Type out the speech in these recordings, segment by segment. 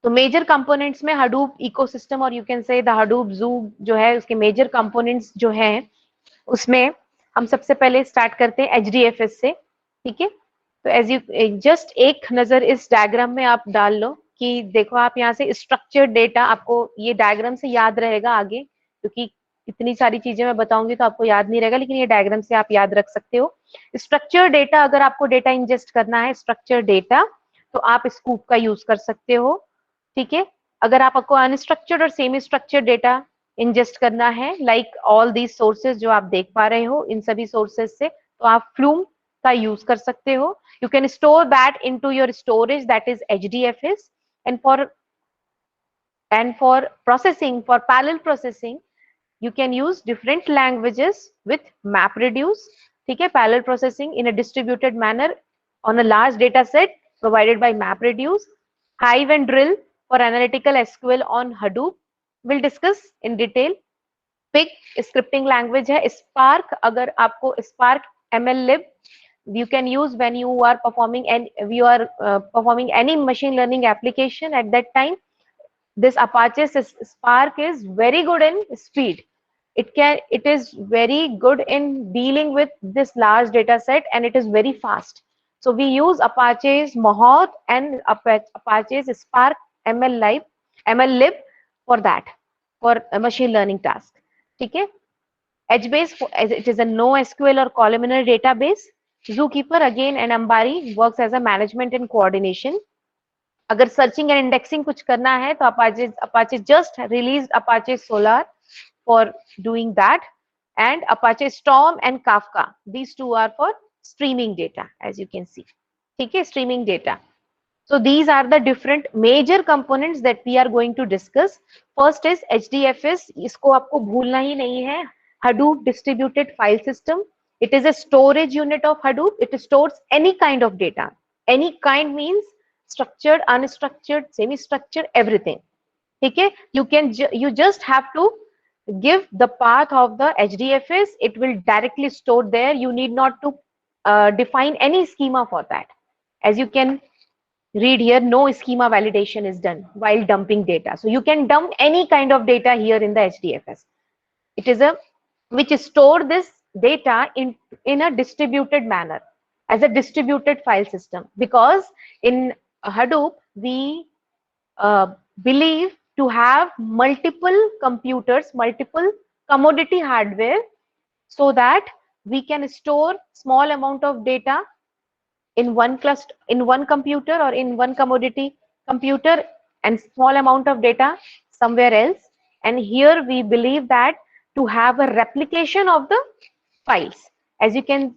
तो major components में Hadoop ecosystem और you can say the Hadoop जू जो है, उसके मेजर कंपोनेंट्स जो हैं, उसमें हम सबसे पहले स्टार्ट करते हैं एचडीएफएस से। ठीक है, तो एज यू जस्ट एक नजर इस डायग्राम में आप डाल लो कि देखो, आप यहाँ से स्ट्रक्चर्ड डेटा, आपको ये डायग्राम से याद रहेगा आगे, क्योंकि इतनी सारी चीजें मैं बताऊंगी तो आपको याद नहीं रहेगा, लेकिन ये डायग्राम से आप याद रख सकते हो। स्ट्रक्चर डेटा, अगर आपको डेटा इंजेस्ट करना है स्ट्रक्चर डेटा, तो आप स्कूप का यूज कर सकते हो। ठीक है, अगर आपको अनस्ट्रक्चर्ड और सेमी स्ट्रक्चर्ड डेटा इंजेस्ट करना है, लाइक ऑल दीज सोर्सेज जो आप देख पा रहे हो, इन सभी सोर्सेज से, तो आप फ्लूम का यूज कर सकते हो। You can store that into your storage, that is HDFS. And for processing, for parallel processing, you can use different languages with MapReduce. ठीक है, parallel processing in a distributed manner on a large data set provided by MapReduce. Hive and Drill for analytical SQL on Hadoop. We'll discuss in detail. Pig scripting language है. Spark, अगर आपको Spark MLlib you can use when you are performing any machine learning application at that time. This Apache Spark is very good in speed. It is very good in dealing with this large data set, and it is very fast. So we use Apache's Mohoth and Apache's Spark MLlib for that, for a machine learning task. Okay, HBase, it is a NoSQL or columnar database. Zookeeper again and Ambari works as a management and coordination. अगर searching and indexing कुछ करना है तो Apache just released Apache Solar for doing that, and Apache Storm and Kafka, these two are for streaming data, as you can see. ठीक है, streaming data. So these are the different major components that we are going to discuss. First is HDFS, इसको आपको भूलना ही नहीं है. Hadoop distributed file system. It is a storage unit of Hadoop. It stores any kind of data. Any kind means structured, unstructured, semi-structured, everything. ठीक है, you just have to give the path of the HDFS. It will directly store there. You need not to define any schema for that. As you can read here, no schema validation is done while dumping data. So you can dump any kind of data here in the HDFS. It is which store this data in a distributed manner as a distributed file system, because in Hadoop we believe to have multiple computers, multiple commodity hardware, so that we can store small amount of data in one cluster, in one computer, or in one commodity computer, and small amount of data somewhere else. And here we believe that to have a replication of the files, as you can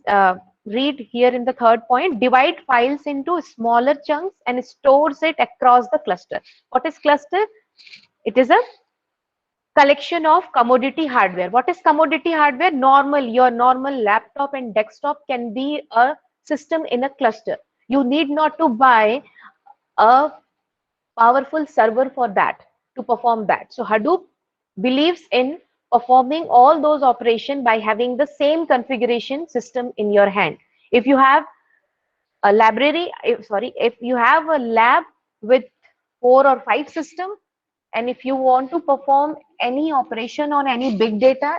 read here in the third point, divide files into smaller chunks and stores it across the cluster. What is cluster? It is a collection of commodity hardware. What is commodity hardware? Your normal laptop and desktop can be a system in a cluster. You need not to buy a powerful server for that, to perform that. So Hadoop believes in performing all those operations by having the same configuration system in your hand. If you have a library, if you have a lab with 4 or 5 systems, and if you want to perform any operation on any big data,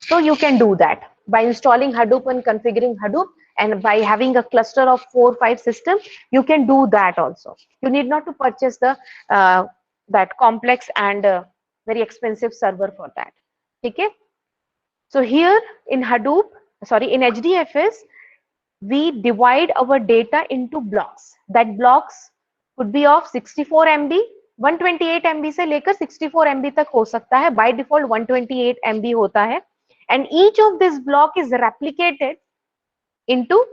so you can do that by installing Hadoop and configuring Hadoop, and by having a cluster of 4 or 5 systems, you can do that also. You need not to purchase the that complex and very expensive server for that. Okay, so here in Hadoop, in HDFS, we divide our data into blocks. That blocks could be of 64 MB, 128 MB से लेकर 64 MB तक हो सकता है. By default 128 MB होता है, and each of this block is replicated into,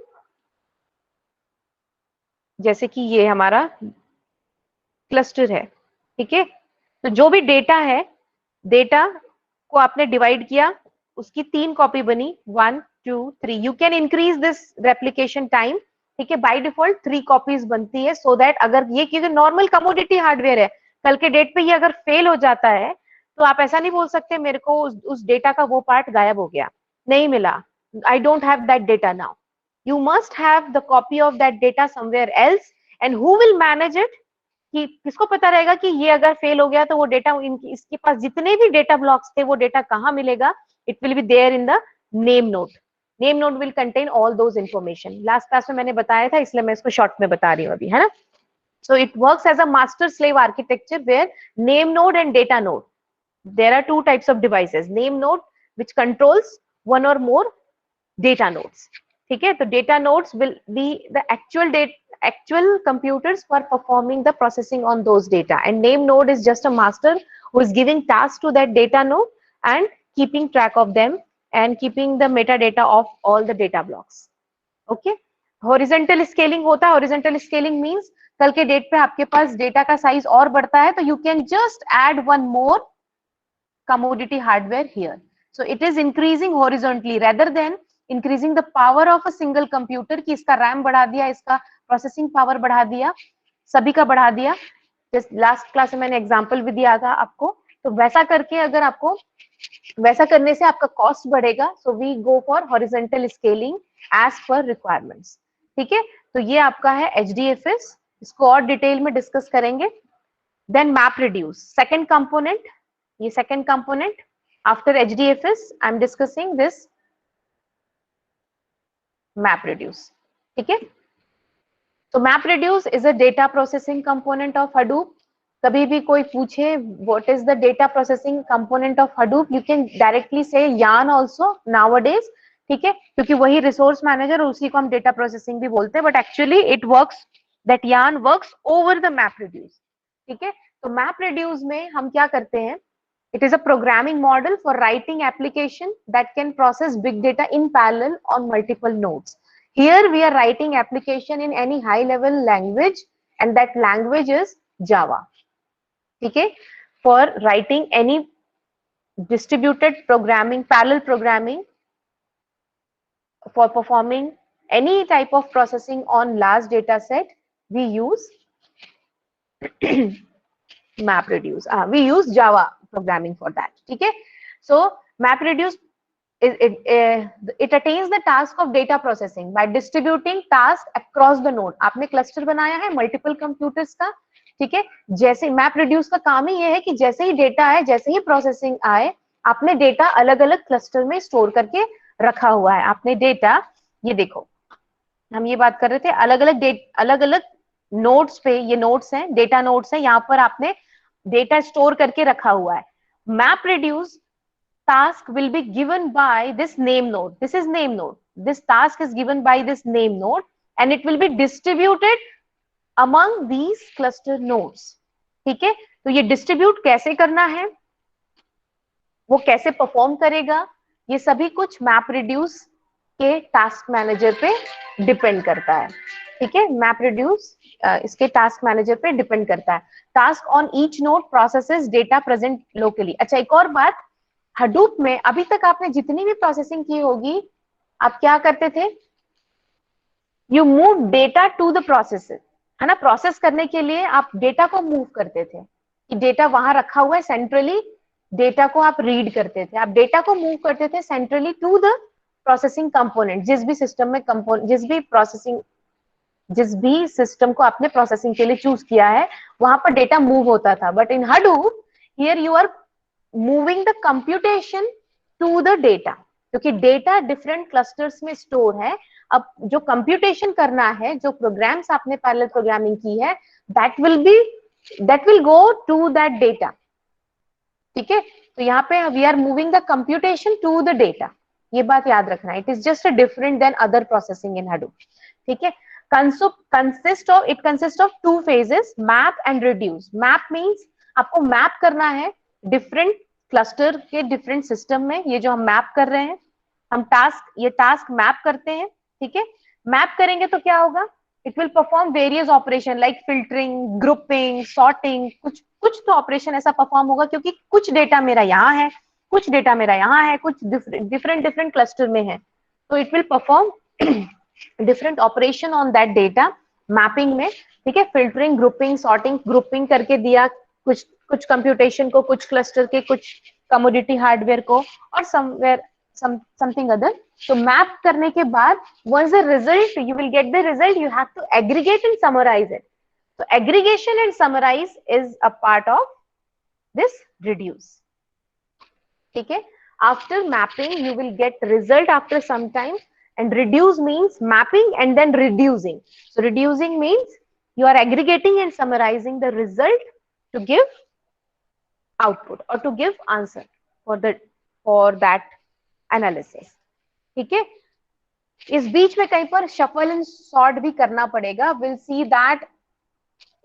जैसे कि ये हमारा क्लस्टर है. ठीक है, तो जो भी डेटा है, डेटा को आपने डिवाइड किया, उसकी 3 कॉपी बनी, 1 2 3. You can increase this replication time. ठीक है, बाय डिफॉल्ट 3 कॉपीज बनती है, सो दैट अगर ये, क्योंकि नॉर्मल कमोडिटी हार्डवेयर है, कल के डेट पे ये अगर फेल हो जाता है तो आप ऐसा नहीं बोल सकते मेरे को उस डेटा का वो पार्ट गायब हो गया, नहीं मिला, I don't have that data now. You must have the copy of that data somewhere else, and who will manage it? कि किसको पता रहेगा कि ये अगर फेल हो गया तो वो डेटा इसके पास जितने भी डेटा ब्लॉक्स थे वो डेटा कहाँ मिलेगा, it will be there in the name node. Name node will contain all those information. Last class में मैंने बताया था, इसलिए मैं इसको शॉर्ट में बता रही हूँ अभी, है ना. So it works as a master slave architecture where name node and data node, there are two types of devices. Name node which controls one or more data nodes. ठीक है, तो data nodes will be the actual computers for performing the processing on those data, and name node is just a master who is giving tasks to that data node and keeping track of them and keeping the metadata of all the data blocks. Okay, horizontal scaling होता है. horizontal scaling means कल के date पे आपके पास data का size और बढ़ता है तो you can just add one more commodity hardware here. So it is increasing horizontally rather than increasing the power of a single computer कि इसका RAM बढ़ा दिया, इसका processing power बढ़ा दिया, सभी का बढ़ा दिया. जस्ट लास्ट क्लास में मैंने एग्जांपल भी दिया था आपको. तो वैसा करके अगर आपको वैसा करने से आपका कॉस्ट बढ़ेगा. So we go for horizontal scaling as per requirements. ठीक है, तो ये आपका है HDFS. इसको और डिटेल में डिस्कस करेंगे. Then map reduce, second component. ये second component after HDFS I am discussing this map reduce. ठीक है, तो map reduce is a data processing component of Hadoop. कभी भी कोई पूछे what is the data processing component of Hadoop, you can directly से YARN also nowadays. ठीक है, क्योंकि वही रिसोर्स मैनेजर और उसी को हम डेटा प्रोसेसिंग भी बोलते हैं, but actually it works, that YARN works over the map reduce. ठीक है, तो मैप रिड्यूस में हम क्या करते हैं, it is a programming model for writing application that can process big data in parallel on multiple nodes. Here we are writing application in any high level language and that language is Java. Okay, for writing any distributed programming, parallel programming, for performing any type of processing on large data set, we use MapReduce. We use Java programming for that. ठीक है, so MapReduce it attains the task of data processing by distributing tasks across the node. आपने cluster बनाया है multiple computers का. ठीक है, जैसे MapReduce का काम ही ये है कि जैसे ही डेटा आए, जैसे ही प्रोसेसिंग आए, आपने डेटा अलग अलग क्लस्टर में स्टोर करके रखा हुआ है. आपने डेटा, ये देखो हम ये बात कर रहे थे अलग अलग नोड्स पे, ये नोड्स हैं, डेटा नोड्स हैं, यहाँ पर आपने डेटा स्टोर करके रखा हुआ है. MapReduce task will be given by this name node. This is name node. This task is given by this name node and it will be distributed among these cluster nodes. ठीक है, तो ये distribute कैसे करना है, वो कैसे perform करेगा, ये सभी कुछ MapReduce के टास्क मैनेजर पे डिपेंड करता है. ठीक है, MapReduce इसके टास्क मैनेजर पे डिपेंड करता है. Task on each node processes data present locally. अच्छा, एक और बात, Hadoop में अभी तक आपने जितनी भी प्रोसेसिंग की होगी, आप क्या करते थे, you move data to the processor, है ना. प्रोसेस करने के लिए आप डेटा को मूव करते थे कि डेटा वहां रखा हुआ है सेंट्रली, डेटा को आप रीड करते थे, आप डेटा को मूव करते थे centrally to the processing component. जिस भी सिस्टम में जिस भी सिस्टम को आपने प्रोसेसिंग के लिए चूज किया है, वहां पर डेटा मूव होता था. But in Hadoop here you are moving the computation to the data, क्योंकि डेटा डिफरेंट क्लस्टर्स में स्टोर है. अब जो कंप्यूटेशन करना है, जो प्रोग्राम्स आपने पैरेलल प्रोग्रामिंग की है, that will go to that data. ठीक है, तो यहाँ पे we are moving the computation to the data. ये बात याद रखना, it is just different than other processing in Hadoop. ठीक है, it consists of two phases, map and reduce. Map means आपको मैप करना है डिफरेंट क्लस्टर के डिफरेंट सिस्टम में. ये जो हम मैप कर रहे हैं, हम टास्क मैप करते हैं. ठीक है, मैप करेंगे तो क्या होगा, it will perform various operation like filtering, grouping, sorting. कुछ तो ऑपरेशन ऐसा परफॉर्म होगा, क्योंकि कुछ डेटा मेरा यहाँ है, कुछ डेटा मेरा यहाँ है, कुछ डिफरेंट क्लस्टर में है, तो it will perform different operation on that data mapping में. ठीक है, फिल्टरिंग, ग्रुपिंग, सॉर्टिंग. ग्रुपिंग करके दिया कुछ कंप्यूटेशन को, कुछ क्लस्टर के, कुछ कमोडिटी हार्डवेयर को, और समथिंग अदर. तो मैप करने के बाद once the result, you will get the result, you have to aggregate and summarize it. So aggregation and summarize is a part of this reduce. ठीक है, after mapping you will get result after some time, and reduce means mapping and then reducing. So reducing means you are aggregating and summarizing the result to give output or to give answer for that analysis. ठीक है, इस बीच में कहीं पर shuffle and sort भी करना पड़ेगा. We'll see that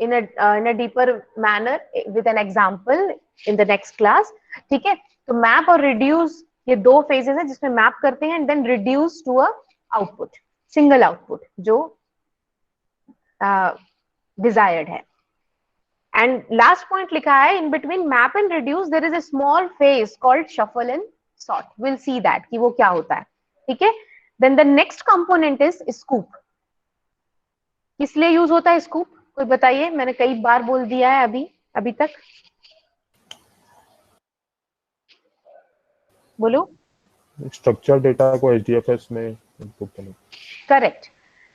in a deeper manner with an example in the next class. ठीक है, तो मैप और रिड्यूस ये दो फेजेस है जिसमें मैप करते हैं and then reduce to a output, single output जो डिजायर्ड है. एंड लास्ट पॉइंट लिखा है, in between map and reduce there is a small phase called shuffle and sort. Will see that कि वो क्या होता है. ठीक है, then the next component is Sqoop. किस लिए यूज होता है स्कूप, कोई बताइए? मैंने कई बार बोल दिया है अभी तक. बोलो. स्ट्रक्चर डेटा को एचडीएफएस में इनपुट करना. करेक्ट.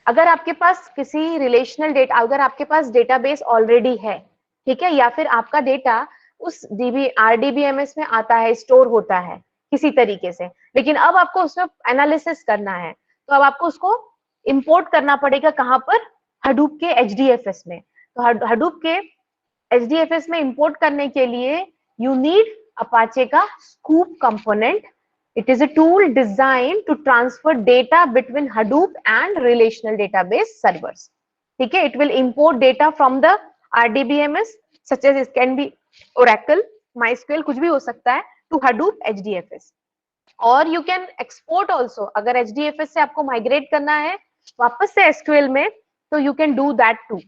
अगर आपके पास किसी रिलेशनल डेटा, अगर आपके पास डेटाबेस ऑलरेडी है, ठीक है, या फिर आपका डेटा उस आरडीबीएमएस में आता है, स्टोर होता है किसी तरीके से, लेकिन अब आपको उसमें एनालिसिस करना है, तो अब आपको उसको इंपोर्ट करना पड़ेगा. कहां पर? हडूप के एचडीएफएस में. तो हडूप के एचडीएफएस में इंपोर्ट करने के लिए यू नीड अपाचे का scoop component. It is a tool designed to transfer data between Hadoop and relational database servers. ठीक है, it will import data from the RDBMS such as it can be Oracle, MySQL, कुछ भी हो सकता है, to Hadoop HDFS. और you can export also. अगर HDFS से आपको migrate करना है वापस से SQL में, तो you can do that too.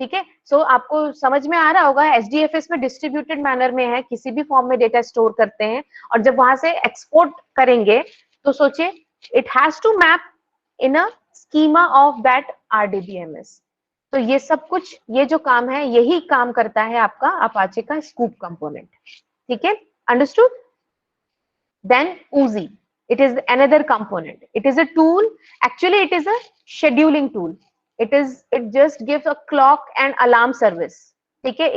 ठीक है, सो आपको समझ में आ रहा होगा, एचडीएफएस में डिस्ट्रीब्यूटेड मैनर में है, किसी भी फॉर्म में डेटा स्टोर करते हैं, और जब वहां से एक्सपोर्ट करेंगे तो सोचिए it has to map in a schema of that RDBMS. तो ये सब कुछ, ये जो काम है, यही काम करता है आपका अपाचे का स्कूप कंपोनेंट. ठीक है, understood. Then Oozie, it is another component. It is a tool, actually it is a scheduling tool. It just gives a clock and alarm service. ठीक है,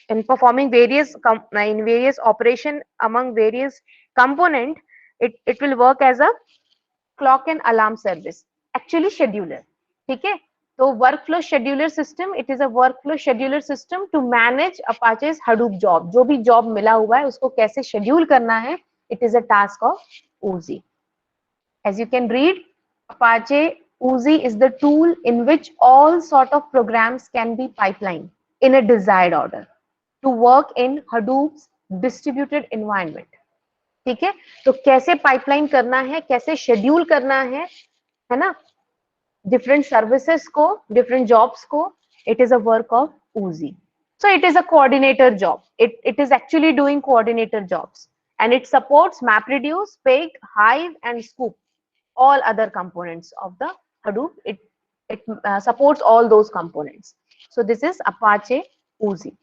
in performing various operation among various component, it will work as a clock and alarm service, actually scheduler. ठीक है, तो workflow scheduler system, it is a workflow scheduler system to manage Apache's Hadoop job. जो भी job मिला हुआ है उसको कैसे schedule करना है, it is a task of Oozie. As you can read, Apache Oozie is the tool in which all sort of programs can be pipelined in a desired order to work in Hadoop's distributed environment. ठीक है, तो कैसे pipeline करना है, कैसे schedule करना है ना, डिफरेंट सर्विसेज को, डिफरेंट जॉब्स को, it is a work of Oozie. So it is a coordinator job. It is actually doing coordinator jobs, and it supports MapReduce, Pig, Hive, and Scoop, all other components of the Hadoop. It supports all those components. So this is Apache Oozie.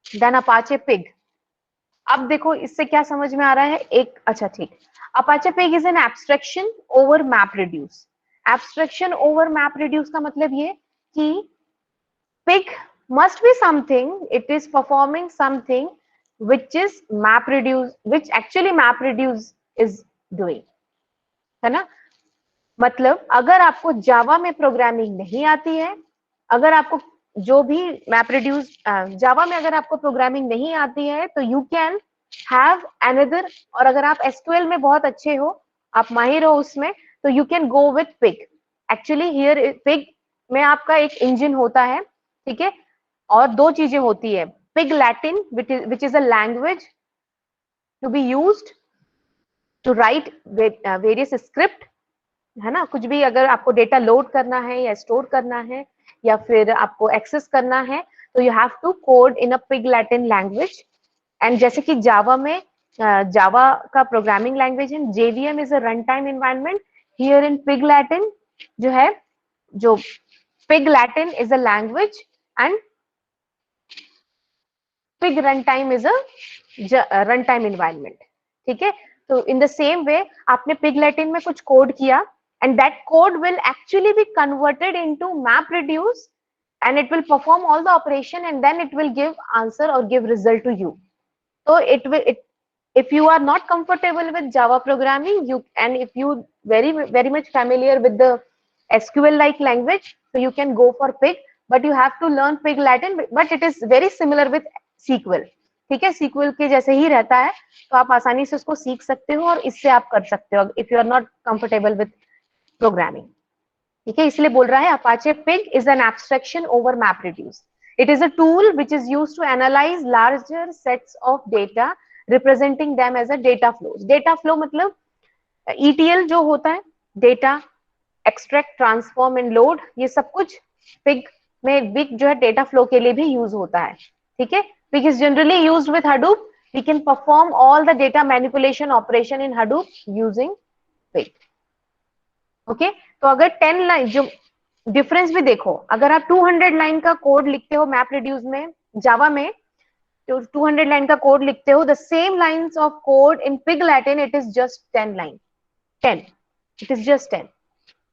Then Apache Pig. अब देखो इससे क्या समझ में आ रहा है एक, अच्छा ठीक, Apache Pig is an abstraction over MapReduce. Abstraction over MapReduce का मतलब ये कि Pig must be something, it is performing something which is MapReduce, which actually MapReduce is doing, है ना. मतलब अगर आपको जावा में प्रोग्रामिंग नहीं आती है, अगर आपको जो भी MapReduce जावा में अगर आपको प्रोग्रामिंग नहीं आती है, तो यू कैन हैव अनदर, और अगर आप एसक्यूएल में बहुत अच्छे हो, आप माहिर हो उसमें, तो you can go with pig. Actually here pig में आपका एक इंजन होता है, ठीक है, और दो चीजें होती है. Pig Latin which is a language to be used to write various script, है ना. कुछ भी अगर आपको डेटा लोड करना है या स्टोर करना है या फिर आपको एक्सेस करना है, तो you have to code in a Pig Latin language. And जैसे कि जावा में, जावा का प्रोग्रामिंग लैंग्वेज है, JVM is a run time environment. Here in Pig Latin जो है, जो Pig Latin is a language and Pig run time is a run time environment. ठीक है, तो इन द सेम वे आपने pig Latin में कुछ कोड किया, and that code will actually be converted into MapReduce and it will perform all the operation and then it will give answer or give result to you. So if you are not comfortable with Java programming, and if you very much familiar with the SQL like language, so you can go for Pig, but you have to learn Pig Latin, but it is very similar with SQL. ठीक है, SQL के जैसे ही रहता है, तो आप आसानी से उसको सीख सकते हो और इससे आप कर सकते हो if you are not comfortable with programming. ठीक है, इसलिए बोल रहा है Apache Pig is an abstraction over MapReduce. It is a tool which is used to analyze larger sets of data, representing them as a data flows. Data flow मतलब ETL जो होता है, data extract, transform and load, ये सब कुछ Pig में Pig जो है data flow के लिए भी use होता है. ठीक है, Pig is generally used with Hadoop. We can perform all the data manipulation operation in Hadoop using Pig. Okay तो अगर 10 लाइन, जो डिफरेंस भी देखो, अगर आप 200 लाइन का कोड लिखते हो मैप रिड्यूस में, जावा में, तो 200 लाइन का कोड लिखते हो, the same lines of code in Pig Latin it is just 10 line, 10, it is just 10.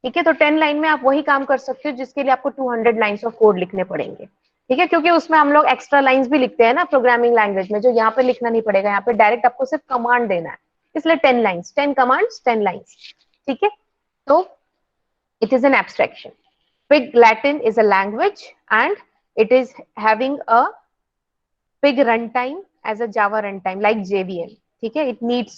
ठीक है, तो 10 लाइन में आप वही काम कर सकते हो जिसके लिए आपको 200 लाइंस ऑफ कोड लिखने पड़ेंगे. ठीक है, क्योंकि उसमें हम लोग एक्स्ट्रा लाइंस भी लिखते हैं ना प्रोग्रामिंग लैंग्वेज में, जो यहाँ पे लिखना नहीं पड़ेगा, यहाँ पे डायरेक्ट आपको सिर्फ कमांड देना है, इसलिए 10 लाइंस, 10 कमांड्स, 10 लाइंस. ठीक है, so it is an abstraction. Pig Latin is a language and it is having a Pig runtime as a Java runtime like JVM. ठीक है, it needs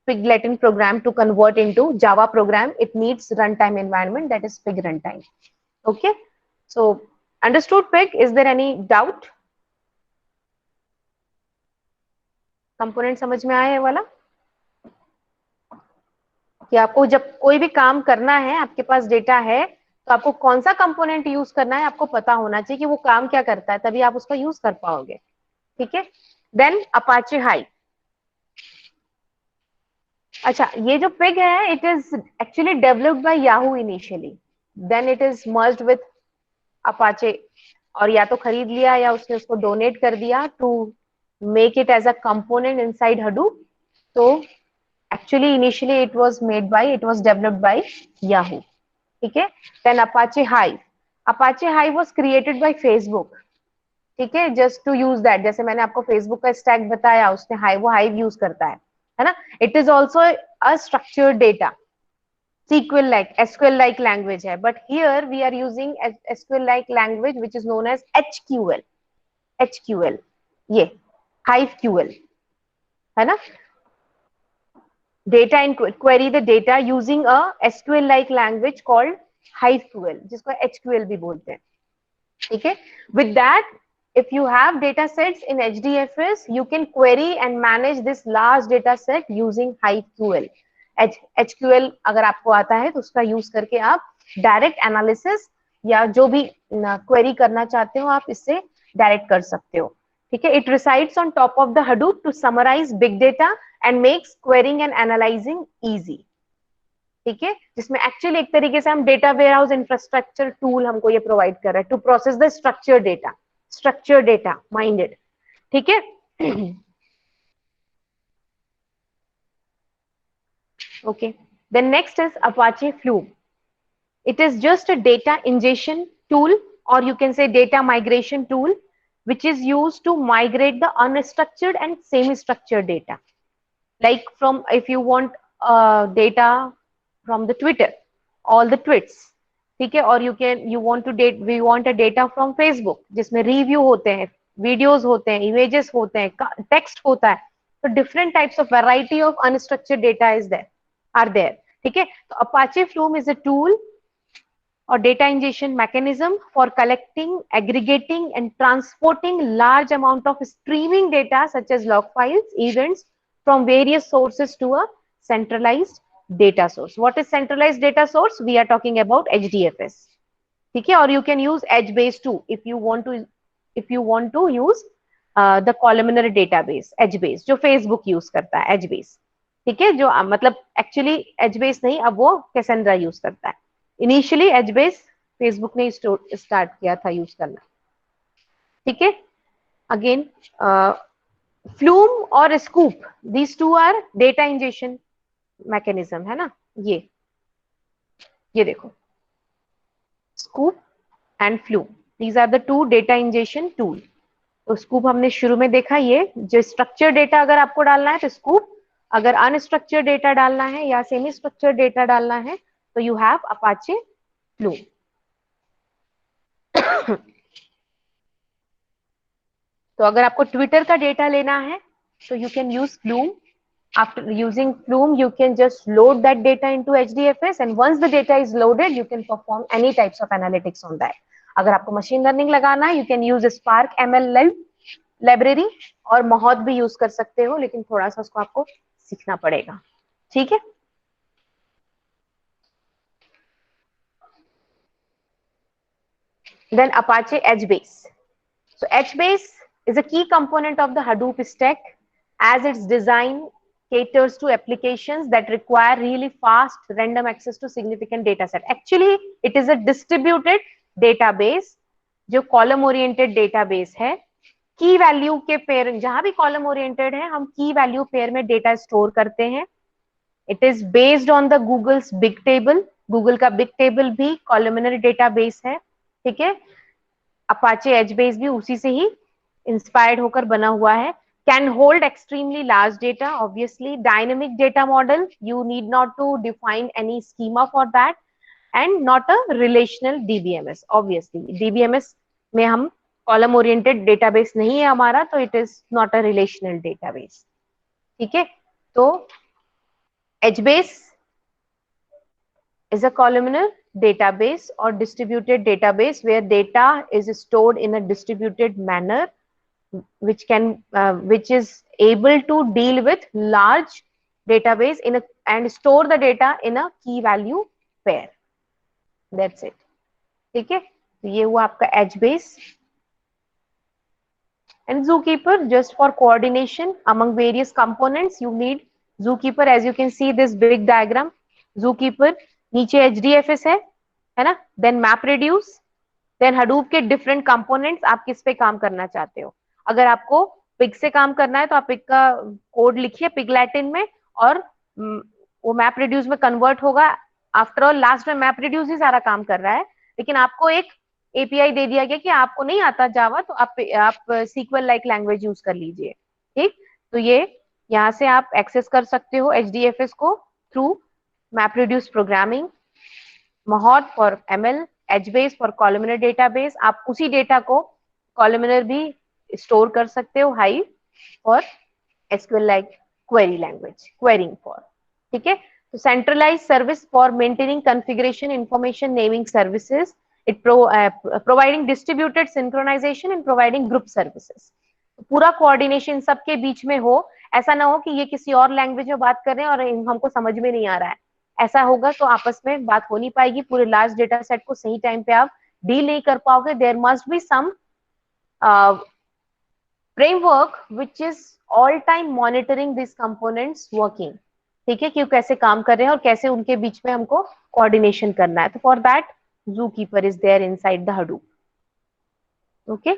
Pig Latin program to convert into Java program. It needs runtime environment, that is Pig runtime. Okay, so understood Pig? Is there any doubt? Component समझ में आया है वाला कि आपको जब कोई भी काम करना है, आपके पास डेटा है, तो आपको कौन सा कंपोनेंट यूज करना है आपको पता होना चाहिए कि वो काम क्या करता है, तभी आप उसका यूज कर पाओगे. ठीक है, देन अपाचे हाई. अच्छा, ये जो पिग है it is actually developed by Yahoo initially, then it is merged with Apache, और या तो खरीद लिया या उसने उसको डोनेट कर दिया to make it as a component inside Hadoop. तो actually initially it was developed by Yahoo. ठीक है, then Apache Hive. Apache Hive was created by Facebook. ठीक है, just to use that. जैसे मैंने आपको Facebook का स्टैक बताया, उसने वो Hive यूज करता है ना. It is also a structured data, SQL like language है, but here we are using SQL like language which is known as HQL, ये HiveQL है ना. Data and query the data using a SQL like language called HiveQL, जिसको HQL भी बोलते हैं. ठीक है, with that if you have data sets in HDFS you can query and manage this large data set using HiveQL. HQL अगर आपको आता है तो उसका यूज करके आप डायरेक्ट एनालिसिस या जो भी क्वेरी करना चाहते हो आप इससे डायरेक्ट कर सकते हो. ठीक है, it resides on top of the Hadoop to summarise big data and makes querying and analysing easy. ठीक है, जिसमें एक्चुअली एक तरीके से हम डेटा वेयरहाउस इंफ्रास्ट्रक्चर टूल हमको ये प्रोवाइड कर रहा है to process the structure data minded. ठीक है, okay, then next is Apache Flume. It is just a data ingestion tool, or you can say data migration tool, which is used to migrate the unstructured and semi-structured data. Like from, if you want data from the Twitter, all the tweets, ठीक है, और we want a data from Facebook, जिसमें review होते हैं, videos होते हैं, images होते हैं, text होता है, तो different types of variety of unstructured data are there. ठीक है, तो Apache Flume is a tool or data ingestion mechanism for collecting, aggregating and transporting large amount of streaming data such as log files, events from various sources to a centralized data source. What is centralized data source? We are talking about HDFS. ठीक है, or you can use HBase too if you want to use the columnar database HBase, जो Facebook use करता है HBase. ठीक है, जो मतलब actually HBase नहीं, अब वो Cassandra यूज करता है. इनिशियली HBase फेसबुक ने स्टार्ट किया था यूज करना. ठीक है, अगेन फ्लूम और Sqoop, these two are data injection mechanism है ना. ये देखो, Sqoop and Flume, These are the two data ingestion tool. तो स्कूप हमने शुरू में देखा, ये जो स्ट्रक्चर डेटा अगर आपको डालना है तो स्कूप, अगर अनस्ट्रक्चर डेटा डालना है या सेमी स्ट्रक्चर डेटा डालना है तो यू हैव अपाचे फ्लूम. तो अगर आपको ट्विटर का डेटा लेना है तो you can use flume. After using Flume, you can just load that data into HDFS, and once the data is loaded, you can perform any types of analytics on that. अगर आपको machine learning लगाना है, you can use Spark ML library और मोहत भी use कर सकते हो, लेकिन थोड़ा सा उसको आपको सीखना पड़ेगा. ठीक है. Then Apache HBase. So HBase is a key component of the Hadoop stack, as its design caters to applications that require really fast random access to significant data set. Actually, it is a distributed database जो column oriented database है. की value के pair, जहां भी column oriented है हम key value pair में data store करते हैं. It is based on the Google's big table. Google का बिग टेबल भी कॉलमनरी डेटाबेस है. ठीक है. अपाचे एचबेस भी उसी से ही इंस्पायर्ड होकर बना हुआ है. Can hold extremely large data, obviously. Dynamic data model, you need not to define any schema for that, and not a relational DBMS. Obviously, DBMS में हम कॉलम ओरिएंटेड डेटाबेस नहीं है हमारा, तो it is not a relational database. ठीक है. तो HBase is a columnar database or distributed database where data is stored in a distributed manner, which is able to deal with large database and store the data in a key value pair. That's it. ठीक है. तो ये हुआ आपका HBase. And Zookeeper, just for coordination among various components, you need Zookeeper. As you can see this big diagram, Zookeeper, नीचे HDFS है ना, then MapReduce, then Hadoop के different components. आप किस पे काम करना चाहते हो? अगर आपको पिग से काम करना है तो आप पिग का कोड लिखिए पिग लैटिन में, और वो मैप रिड्यूस में कन्वर्ट होगा. आफ्टर ऑल लास्ट में मैप रिड्यूस ही सारा काम कर रहा है, लेकिन आपको एक एपीआई दे दिया गया कि आपको नहीं आता जावा तो आप सीक्वल लाइक लैंग्वेज यूज कर लीजिए. ठीक. तो ये यहाँ से आप एक्सेस कर सकते हो HDFS को थ्रू मैप रिड्यूस प्रोग्रामिंग, मोहत for ML, HBase for columnar database. आप उसी डेटा को कॉलमनर भी स्टोर कर सकते हो, हाइव और SQL like query language, querying for. ठीक है. तो centralise service for maintaining configuration information naming services. It providing distributed synchronization and providing group services. पूरा कोऑर्डिनेशन सबके बीच में हो. ऐसा ना हो कि ये किसी और लैंग्वेज में बात कर रहे हैं और हमको समझ में नहीं आ रहा है. ऐसा होगा तो आपस में बात हो नहीं पाएगी. पूरे लार्ज डेटा सेट को सही टाइम पे आप डील नहीं कर पाओगे. There must be some framework which is all time monitoring this components working. ठीक है. कि कैसे काम कर रहे हैं और कैसे उनके बीच में हमको कोऑर्डिनेशन करना है. तो for that Zookeeper is there inside the Hadoop. Okay.